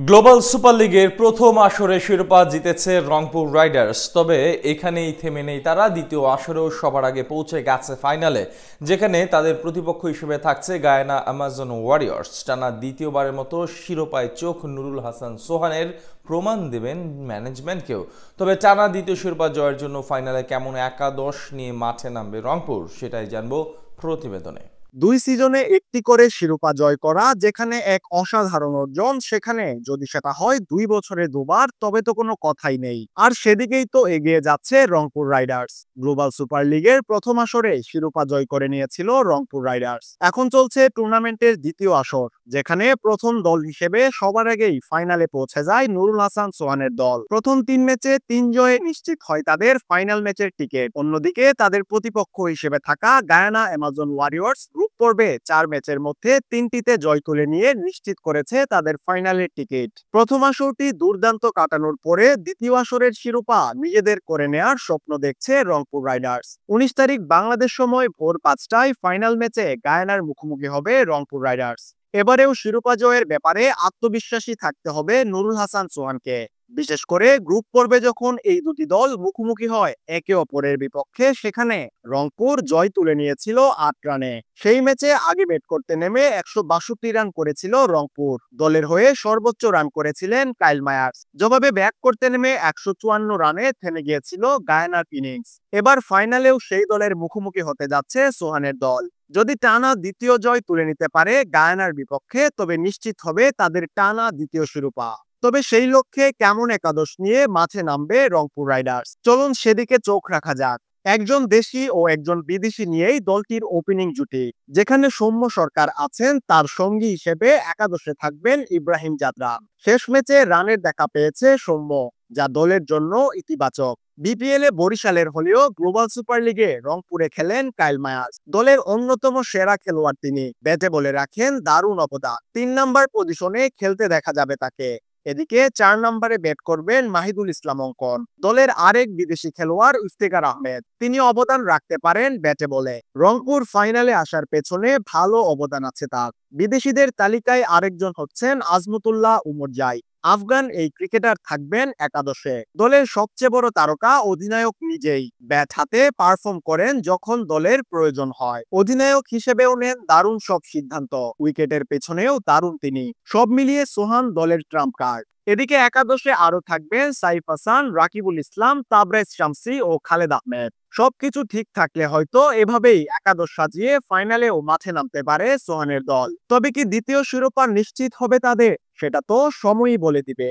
Global super লিগের প্রথম আসরে শিরোপা জিতেছে রংপুর রাইডার্স। তবে এখানেই থেমে নেই তারা, দ্বিতীয় আসরেও সবার আগে পৌঁছে গেছে ফাইনালে, যেখানে তাদের প্রতিপক্ষ হিসেবে থাকছে গায়ানা অ্যামাজন ওয়ারিয়র্স। টানা দ্বিতীয়বারের মতো শিরোপায় চোখ নুরুল হাসান সোহানের প্রমাণ দেবেন ম্যানেজমেন্টকেও। তবে টানা দ্বিতীয় শিরোপা জয়ের জন্য ফাইনালে কেমন একাদশ নিয়ে মাঠে নামবে রংপুর, সেটাই জানবো প্রতিবেদনে। দুই সিজনে একটি করে শিরোপা জয় করা যেখানে এক অসাধারণ অর্জন, সেখানে যদি সেটা হয় 2 বছরে দুবার তবে তো কোনো কথাই নেই। আর সেদিকেই তো এগিয়ে যাচ্ছে রংপুর রাইডার্স। গ্লোবাল সুপার লিগের প্রথম আসরে শিরোপা জয় করে নিয়েছিল রংপুর রাইডার্স। এখন চলছে টুর্নামেন্টের দ্বিতীয় আসর, যেখানে প্রথম দল হিসেবে সবার আগেই ফাইনালে পৌঁছে যায় নুরুল হাসান সোহানের দল। প্রথম 3 ম্যাচে 3 জয়ে নিশ্চিত হয় তাদের ফাইনাল ম্যাচের টিকিট। অন্যদিকে তাদের প্রতিপক্ষ হিসেবে থাকা গায়ানা অ্যামাজন ওয়ারিয়র্স গ্রুপ পর্বে 4 ম্যাচের মধ্যে 3টিতে জয় তুলে নিয়ে নিশ্চিত করেছে তাদের ফাইনালের টিকিট। প্রথম আসরটি দুর্দান্ত কাটানোর পরে দ্বিতীয় আসরের শিরোপা নিজেদের করে নেয়ার স্বপ্ন দেখছে রংপুর রাইডার্স। 19 তারিখ বাংলাদেশ সময় ভোর 5টায় ফাইনাল ম্যাচে গায়ানার মুখোমুখি হবে রংপুর রাইডার্স। এবারেও শিরোপা জয়ের ব্যাপারে আত্মবিশ্বাসী থাকতে হবে নুরুল হাসান সোহানকে। বিশেষ করে গ্রুপ পর্বে যখন এই দুটি দল মুখোমুখি হয় একে অপরের বিপক্ষে, সেখানে রংপুর জয় তুলে নিয়েছিল 8 রানে। সেই ম্যাচে আগে ব্যাট করতে নেমে 162 রান করেছিল রংপুর। দলের হয়ে সর্বোচ্চ রান করেছিলেন কাইল মায়ার্স। জবাবে ব্যাট করতে নেমে 154 রানে থেমে গিয়েছিল গায়ানার ইনিংস। এবার ফাইনালেও সেই দলের মুখোমুখি হতে যাচ্ছে সোহানের দল। যদি টানা দ্বিতীয় জয় তুলে নিতে পারে গায়ানার বিপক্ষে, তবে নিশ্চিত হবে তাদের টানা দ্বিতীয় শিরোপা। তবে সেই লক্ষ্যে কেমন একাদশ নিয়ে মাঠে নামবে রংপুর রাইডার্স, চলুন সেদিকে চোখ রাখা যাক। একজন দেশি ও একজন বিদেশি নিয়েই দলটির ওপেনিং জুটি, যেখানে সৌম্য সরকার আছেন, তার সঙ্গী হিসেবে একাদশে থাকবেন ইব্রাহিম জাদরা। শেষ ম্যাচে রানের দেখা পেয়েছে সৌম্য, যা দলের জন্য ইতিবাচক। বিপিএল এ বরিশালের হলেও গ্লোবাল সুপার লিগে রংপুরে খেলেন কাইল মায়ার্স। দলের অন্যতম সেরা খেলোয়াড় তিনি, ব্যাটে বলে রাখেন দারুণ অবদান। 3 নম্বর পজিশনে খেলতে দেখা যাবে তাকে। এদিকে 4 নম্বরে ব্যাট করবেন মাহিদুল ইসলাম অঙ্কন। দলের আরেক বিদেশি খেলোয়াড় ইফতেখার আহমেদ, তিনি অবদান রাখতে পারেন ব্যাটে বলে। রংপুর ফাইনালে আসার পেছনে ভালো অবদান আছে তার। বিদেশিদের তালিকায় আরেকজন হচ্ছেন আজমতুল্লাহ উমরজাই। আফগান এই ক্রিকেটার থাকবেন একাদশে। দলের সবচেয়ে বড় তারকা অধিনায়ক নিজেই, ব্যাট হাতে পারফর্ম করেন যখন দলের প্রয়োজন হয়। অধিনায়ক হিসেবেও নেন দারুণ সব সিদ্ধান্ত, উইকেটের পেছনেও দারুণ তিনি। সব মিলিয়ে সোহান দলের ট্রাম্প কার্ড। এদিকে একাদশে আরো থাকবেন সাইফ হাসান, রাকিবুল ইসলাম, তাবরেজ শামসী ও খালেদ আহমেদ। সবকিছু ঠিক থাকলে হয়তো এভাবেই একাদশ সাজিয়ে ফাইনালেও মাঠে নামতে পারে সোহানের দল। তবে কি দ্বিতীয় শিরোপা নিশ্চিত হবে তাদের, সেটা তো সময়ই বলে দিবে।